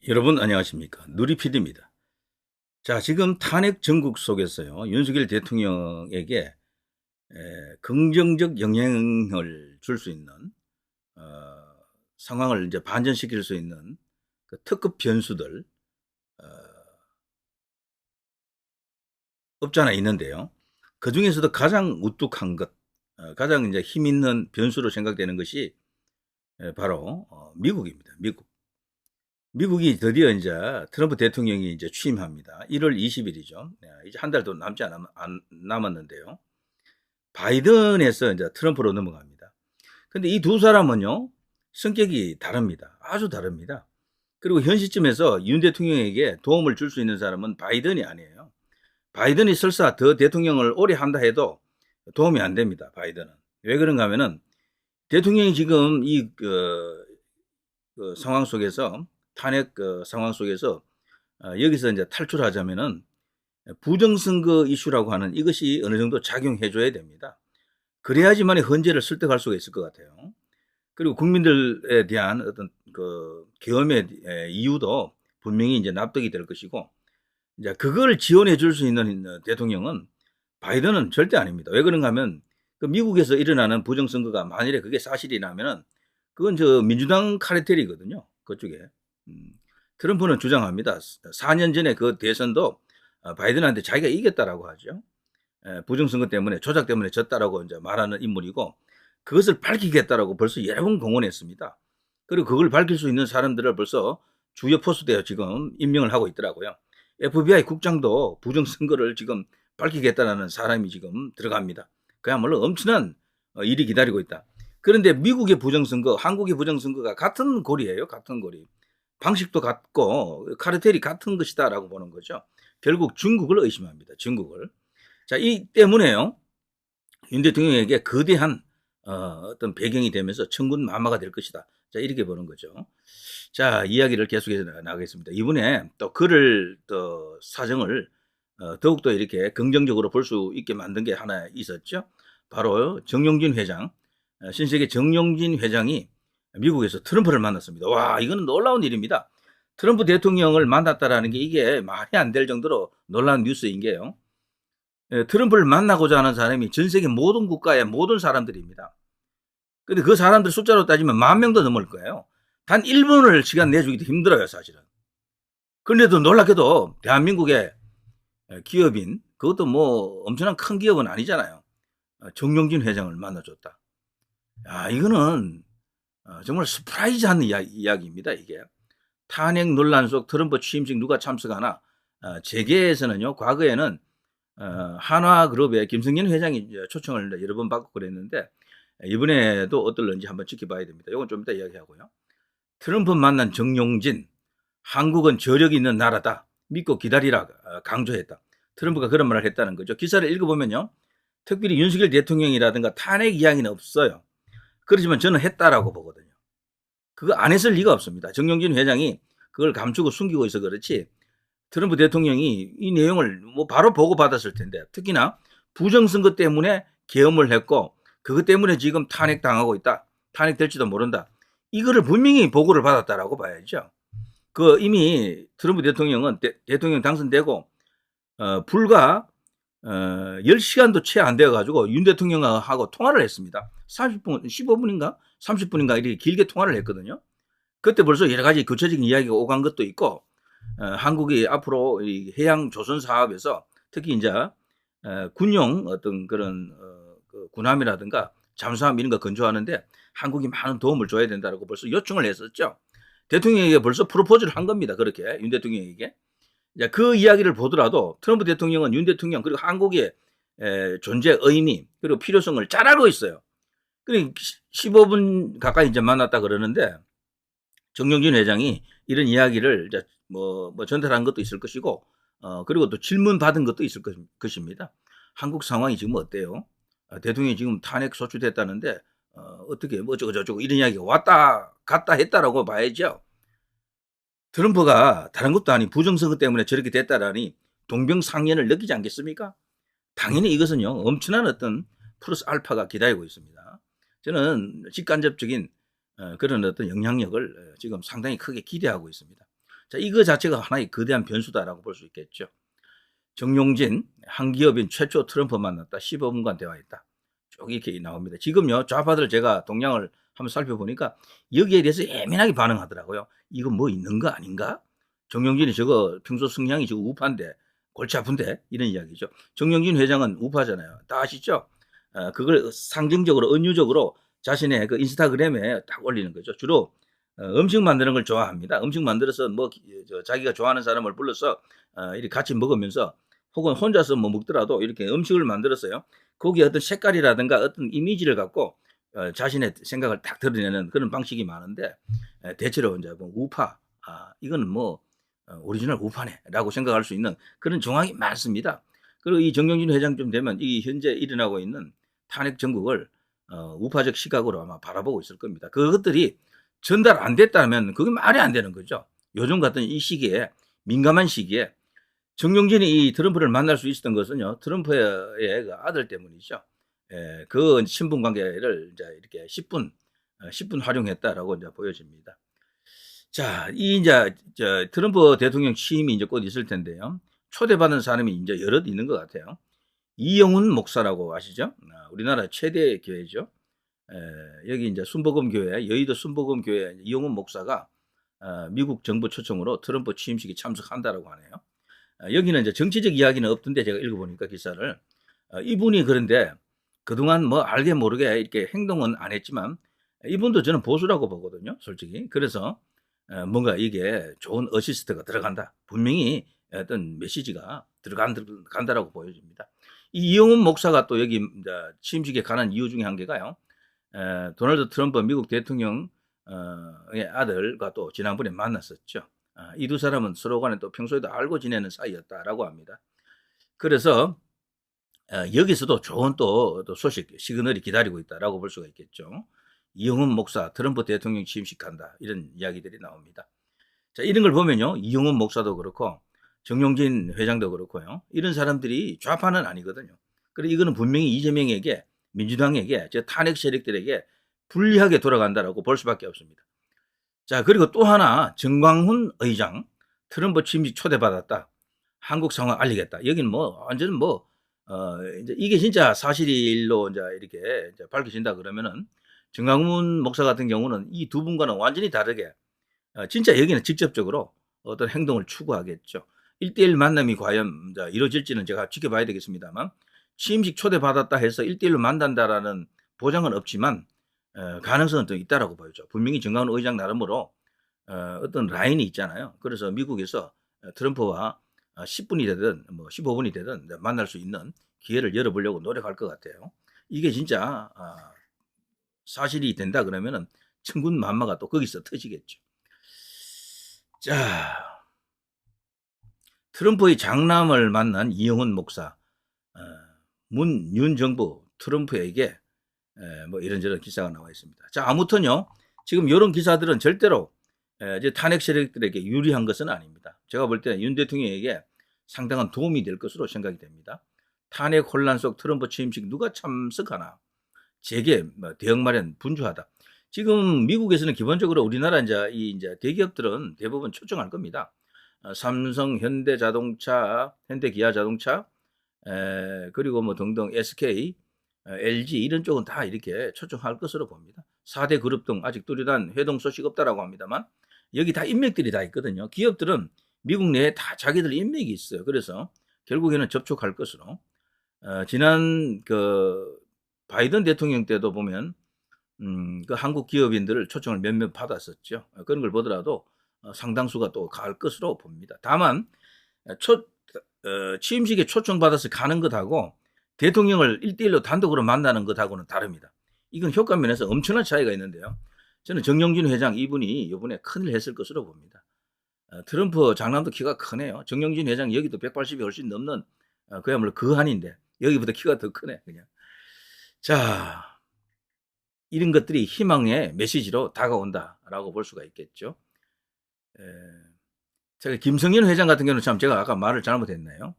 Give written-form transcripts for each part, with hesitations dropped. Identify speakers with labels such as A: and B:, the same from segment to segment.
A: 여러분 안녕하십니까? 누리PD입니다. 자, 지금 탄핵 정국 속에서요, 윤석열 대통령에게 긍정적 영향을 줄 수 있는 어, 상황을 이제 반전시킬 수 있는 그 특급 변수들 어, 없지 않아 있는데요. 그 중에서도 가장 우뚝한 것, 가장 이제 힘 있는 변수로 생각되는 것이 바로 미국입니다. 미국. 미국이 드디어 이제 트럼프 대통령이 이제 취임합니다. 1월 20일이죠. 이제 한 달도 남지 안 남았는데요. 바이든에서 이제 트럼프로 넘어갑니다. 근데 이 두 사람은요, 성격이 다릅니다. 아주 다릅니다. 그리고 현 시점에서 윤 대통령에게 도움을 줄 수 있는 사람은 바이든이 아니에요. 바이든이 설사 더 대통령을 오래 한다 해도 도움이 안 됩니다. 바이든은. 왜 그런가 하면은 대통령이 지금 그 상황 속에서 탄핵 상황 속에서 여기서 이제 탈출하자면은 부정선거 이슈라고 하는 이것이 어느 정도 작용해 줘야 됩니다. 그래야지만 헌재를 설득할 수가 있을 것 같아요. 그리고 국민들에 대한 어떤 그 계엄의 이유도 분명히 이제 납득이 될 것이고, 이제 그걸 지원해 줄 수 있는 대통령은 바이든은 절대 아닙니다. 왜 그런가 하면 그 미국에서 일어나는 부정선거가 만일에 그게 사실이라면은 그건 저 민주당 카르텔이거든요. 그쪽에. 음, 트럼프는 주장합니다. 4년 전에 그 대선도 바이든한테 자기가 이겼다라고 하죠. 부정선거 때문에 조작 때문에 졌다라고 이제 말하는 인물이고, 그것을 밝히겠다라고 벌써 여러 번 공언했습니다. 그리고 그걸 밝힐 수 있는 사람들을 벌써 주요 포스트에 지금 임명을 하고 있더라고요. FBI 국장도 부정선거를 지금 밝히겠다라는 사람이 지금 들어갑니다. 그야말로 엄청난 일이 기다리고 있다. 그런데 미국의 부정선거, 한국의 부정선거가 같은 고리예요. 같은 고리. 방식도 같고 카르텔이 같은 것이다라고 보는 거죠. 결국 중국을 의심합니다. 중국을. 자, 이 때문에요. 윤 대통령에게 거대한 어떤 배경이 되면서 천군 만마가 될 것이다. 자, 이렇게 보는 거죠. 자, 이야기를 계속해서 나가겠습니다. 이번에 또 그를 또 사정을 더욱더 이렇게 긍정적으로 볼 수 있게 만든 게 하나 있었죠. 바로 정용진 회장, 신세계 정용진 회장이 미국에서 트럼프를 만났습니다. 와, 이거는 놀라운 일입니다. 트럼프 대통령을 만났다라는 게 이게 말이 안 될 정도로 놀라운 뉴스인 게요. 트럼프를 만나고자 하는 사람이 전 세계 모든 국가의 모든 사람들입니다. 근데 그 사람들 숫자로 따지면 10,000명도 넘을 거예요. 단 1분을 시간 내주기도 힘들어요, 사실은. 그런데도 놀랍게도 대한민국의 기업인, 그것도 뭐 엄청난 큰 기업은 아니잖아요. 정용진 회장을 만나줬다. 야, 이거는 정말 스프라이즈한 이야기입니다, 이게. 탄핵 논란 속 트럼프 취임식 누가 참석하나? 재계에서는요, 과거에는 한화그룹의 김승현 회장이 초청을 여러 번 받고 그랬는데, 이번에도 어떨런지 한번 지켜봐야 됩니다. 이건 좀 이따 이야기하고요. 트럼프 만난 정용진, 한국은 저력이 있는 나라다. 믿고 기다리라 강조했다. 트럼프가 그런 말을 했다는 거죠. 기사를 읽어보면요. 특별히 윤석열 대통령이라든가 탄핵 이야기는 없어요. 그렇지만 저는 했다라고 보거든요. 그거 안 했을 리가 없습니다. 정용진 회장이 그걸 감추고 숨기고 있어 그렇지, 트럼프 대통령이 이 내용을 뭐 바로 보고받았을 텐데, 특히나 부정선거 때문에 계엄을 했고 그것 때문에 지금 탄핵당하고 있다. 탄핵될지도 모른다. 이거를 분명히 보고를 받았다라고 봐야죠. 그 이미 트럼프 대통령은 대통령 당선되고 불과 10시간도 채 안 되어 가지고 윤 대통령하고 통화를 했습니다. 30분, 15분인가? 30분인가 이렇게 길게 통화를 했거든요. 그때 벌써 여러 가지 구체적인 이야기가 오간 것도 있고, 한국이 앞으로 이 해양 조선 사업에서 특히 이제 군용 어떤 그런 그 군함이라든가 잠수함 이런 거 건조하는데 한국이 많은 도움을 줘야 된다라고 벌써 요청을 했었죠. 대통령에게 벌써 프로포즈를 한 겁니다. 그렇게 윤 대통령에게. 그 이야기를 보더라도 트럼프 대통령은 윤 대통령 그리고 한국의 존재 의미 그리고 필요성을 잘 알고 있어요. 그러니까 15분 가까이 이제 만났다 그러는데 정용진 회장이 이런 이야기를 이제 뭐 전달한 것도 있을 것이고, 그리고 또 질문 받은 것도 있을 것입니다. 한국 상황이 지금 어때요? 대통령이 지금 탄핵 소추됐다는데 어떻게 뭐 어쩌고 이런 이야기가 왔다 갔다 했다라고 봐야죠. 트럼프가 다른 것도 아닌 부정선거 때문에 저렇게 됐다라니 동병상련을 느끼지 않겠습니까? 당연히 이것은요, 엄청난 어떤 플러스 알파가 기다리고 있습니다. 저는 직간접적인 그런 어떤 영향력을 지금 상당히 크게 기대하고 있습니다. 자, 이거 자체가 하나의 거대한 변수다라고 볼 수 있겠죠. 정용진, 한 기업인 최초 트럼프 만났다. 15분간 대화했다. 쭉 이렇게 나옵니다. 지금요, 좌파들 제가 동향을 한번 살펴보니까 여기에 대해서 예민하게 반응하더라고요. 이거 뭐 있는 거 아닌가? 정용진이 저거 평소 성향이 저거 우파인데, 골치 아픈데? 이런 이야기죠. 정용진 회장은 우파잖아요. 다 아시죠? 그걸 상징적으로, 은유적으로 자신의 그 인스타그램에 딱 올리는 거죠. 주로 음식 만드는 걸 좋아합니다. 음식 만들어서 뭐 자기가 좋아하는 사람을 불러서 이렇게 같이 먹으면서 혹은 혼자서 뭐 먹더라도 이렇게 음식을 만들었어요. 거기에 어떤 색깔이라든가 어떤 이미지를 갖고 자신의 생각을 딱 드러내는 그런 방식이 많은데 대체로 이제 뭐 우파, 이거는 뭐 오리지널 우파네라고 생각할 수 있는 그런 정황이 많습니다. 그리고 이 정경진 회장쯤 되면 이 현재 일어나고 있는 탄핵 정국을 우파적 시각으로 아마 바라보고 있을 겁니다. 그것들이 전달 안 됐다면 그게 말이 안 되는 거죠. 요즘 같은 이 시기에, 민감한 시기에 정용진이 이 트럼프를 만날 수 있었던 것은요, 트럼프의 그 아들 때문이죠. 그 신분 관계를 이제 이렇게 10분 활용했다라고 이제 보여집니다. 자, 이 이제 트럼프 대통령 취임이 이제 곧 있을 텐데요. 초대받은 사람이 이제 여럿 있는 것 같아요. 이영훈 목사라고 아시죠? 우리나라 최대 교회죠. 여기 이제 순복음 교회, 여의도 순복음 교회 이영훈 목사가 미국 정부 초청으로 트럼프 취임식에 참석한다라고 하네요. 여기는 이제 정치적 이야기는 없던데 제가 읽어보니까 기사를 이분이 그런데 그동안 뭐 알게 모르게 이렇게 행동은 안 했지만 이분도 저는 보수라고 보거든요, 솔직히. 그래서 뭔가 이게 좋은 어시스트가 들어간다. 분명히 어떤 메시지가 들어간다라고 보여집니다. 이 이영훈 목사가 또 여기 이제 취임식에 가는 이유 중에 한 개가요. 도널드 트럼프 미국 대통령의 아들과 또 지난번에 만났었죠. 이 두 사람은 서로 간에 또 평소에도 알고 지내는 사이였다라고 합니다. 그래서 여기서도 좋은 또 소식, 시그널이 기다리고 있다라고 볼 수가 있겠죠. 이영훈 목사 트럼프 대통령 취임식한다, 이런 이야기들이 나옵니다. 자, 이런 걸 보면요, 이영훈 목사도 그렇고 정용진 회장도 그렇고요, 이런 사람들이 좌파는 아니거든요. 그리고 이거는 분명히 이재명에게, 민주당에게, 저 탄핵 세력들에게 불리하게 돌아간다라고 볼 수밖에 없습니다. 자, 그리고 또 하나, 정광훈 의장 트럼프 취임식 초대받았다, 한국 상황 알리겠다. 여기는 뭐 완전 뭐 이제 이게 진짜 사실로 이제 이렇게 이제 밝혀진다 그러면은 정광훈 목사 같은 경우는 이 두 분과는 완전히 다르게 진짜 여기는 직접적으로 어떤 행동을 추구하겠죠. 1대1 만남이 과연 이루어질지는 제가 지켜봐야 되겠습니다만, 취임식 초대받았다 해서 1대1로 만난다라는 보장은 없지만 가능성은 또 있다라고 보여죠. 분명히 정광훈 의장 나름으로 어떤 라인이 있잖아요. 그래서 미국에서 트럼프와 10분이 되든 뭐 15분이 되든 만날 수 있는 기회를 열어보려고 노력할 것 같아요. 이게 진짜 사실이 된다 그러면은 천군만마가 또 거기서 터지겠죠. 자, 트럼프의 장남을 만난 이영훈 목사, 윤 정부 트럼프에게 뭐 이런저런 기사가 나와 있습니다. 자, 아무튼요, 지금 이런 기사들은 절대로 이제 탄핵 세력들에게 유리한 것은 아닙니다. 제가 볼 때 윤 대통령에게 상당한 도움이 될 것으로 생각이 됩니다. 탄핵 혼란 속 트럼프 취임식 누가 참석하나, 재계 대응 마련 분주하다. 지금 미국에서는 기본적으로 우리나라 이제 대기업들은 대부분 초청할 겁니다. 삼성, 현대자동차, 현대기아자동차, 그리고 뭐 등등 SK, LG 이런 쪽은 다 이렇게 초청할 것으로 봅니다. 4대 그룹 등 아직 뚜렷한 회동 소식 없다라고 합니다만 여기 다 인맥들이 다 있거든요. 기업들은 미국 내에 다 자기들 인맥이 있어요. 그래서 결국에는 접촉할 것으로. 지난 그 바이든 대통령 때도 보면 그 한국 기업인들을 초청을 몇몇 받았었죠. 그런 걸 보더라도 상당수가 또 갈 것으로 봅니다. 다만 취임식에 초청받아서 가는 것하고 대통령을 1대1로 단독으로 만나는 것하고는 다릅니다. 이건 효과 면에서 엄청난 차이가 있는데요. 저는 정영진 회장 이분이 이번에 큰일 했을 것으로 봅니다. 트럼프 장남도 키가 크네요. 정영진 회장 여기도 180이 훨씬 넘는 그야말로 거한인데 여기보다 키가 더 크네 그냥. 자, 이런 것들이 희망의 메시지로 다가온다라고 볼 수가 있겠죠. 제가 김성현 회장 같은 경우는 참 제가 아까 말을 잘못했나요?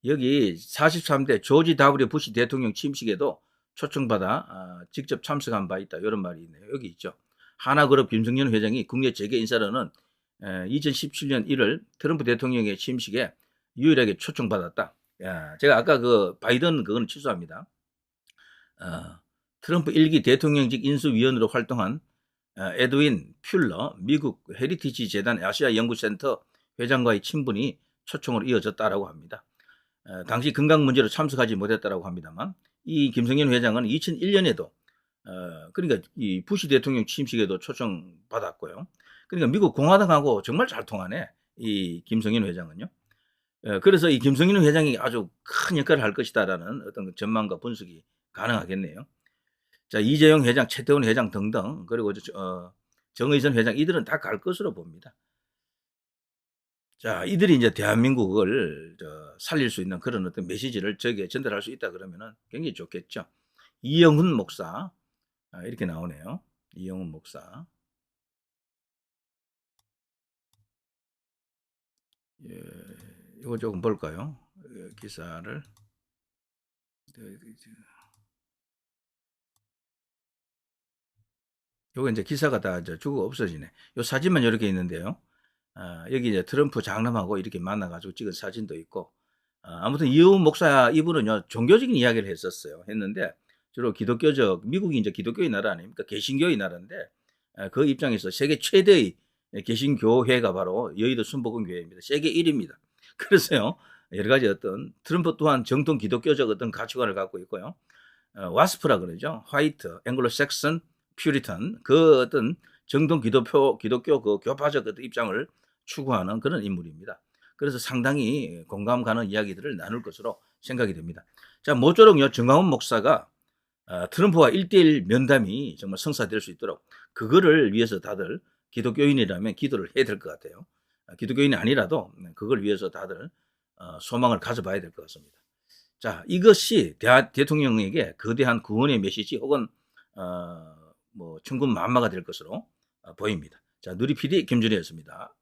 A: 여기 43대 조지 W 부시 대통령 취임식에도 초청받아 직접 참석한 바 있다, 이런 말이 있네요. 여기 있죠. 하나그룹 김성현 회장이 국내 재계 인사로는 2017년 1월 트럼프 대통령의 취임식에 유일하게 초청받았다. 야, 제가 아까 그 바이든 그건 취소합니다. 트럼프 1기 대통령직 인수위원으로 활동한 에드윈 퓰러 미국 헤리티지 재단 아시아 연구센터 회장과의 친분이 초청으로 이어졌다라고 합니다. 당시 건강 문제로 참석하지 못했다라고 합니다만 이 김성현 회장은 2001년에도 그러니까 이 부시 대통령 취임식에도 초청받았고요. 그러니까 미국 공화당하고 정말 잘 통하네. 이 김성현 회장은요. 그래서 이 김성현 회장이 아주 큰 역할을 할 것이다라는 어떤 전망과 분석이 가능하겠네요. 자, 이재용 회장, 최태원 회장 등등 그리고 정의선 회장 이들은 다 갈 것으로 봅니다. 자, 이들이 이제 대한민국을 살릴 수 있는 그런 어떤 메시지를 저에게 전달할 수 있다 그러면은 굉장히 좋겠죠. 이영훈 목사 이렇게 나오네요. 이영훈 목사. 예, 이거 조금 볼까요? 기사를. 요거 이제 기사가 다 주고 없어지네. 요 사진만 이렇게 있는데요. 여기 이제 트럼프 장남하고 이렇게 만나가지고 찍은 사진도 있고. 아무튼 이영훈 목사 이분은요 종교적인 이야기를 했는데 주로 기독교적 미국이 이제 기독교의 나라 아닙니까? 개신교의 나라인데 그 입장에서 세계 최대의 개신교회가 바로 여의도 순복음교회입니다. 세계 1위입니다. 그래서요 여러 가지 어떤 트럼프 또한 정통 기독교적 어떤 가치관을 갖고 있고요. 와스프라 그러죠. 화이트 앵글로 섹슨 퓨리탄 그 어떤 정통 기독교 그 교파적 어떤 입장을 추구하는 그런 인물입니다. 그래서 상당히 공감 가는 이야기들을 나눌 것으로 생각이 됩니다. 자, 모쪼록요 정광훈 목사가 트럼프와 1대1 면담이 정말 성사될 수 있도록 그거를 위해서 다들 기독교인이라면 기도를 해야 될 것 같아요. 기독교인이 아니라도 그걸 위해서 다들 소망을 가져봐야 될 것 같습니다. 자, 이것이 대통령에게 거대한 구원의 메시지 혹은 뭐 천군만마가 될 것으로 보입니다. 자, 누리 PD 김준희였습니다.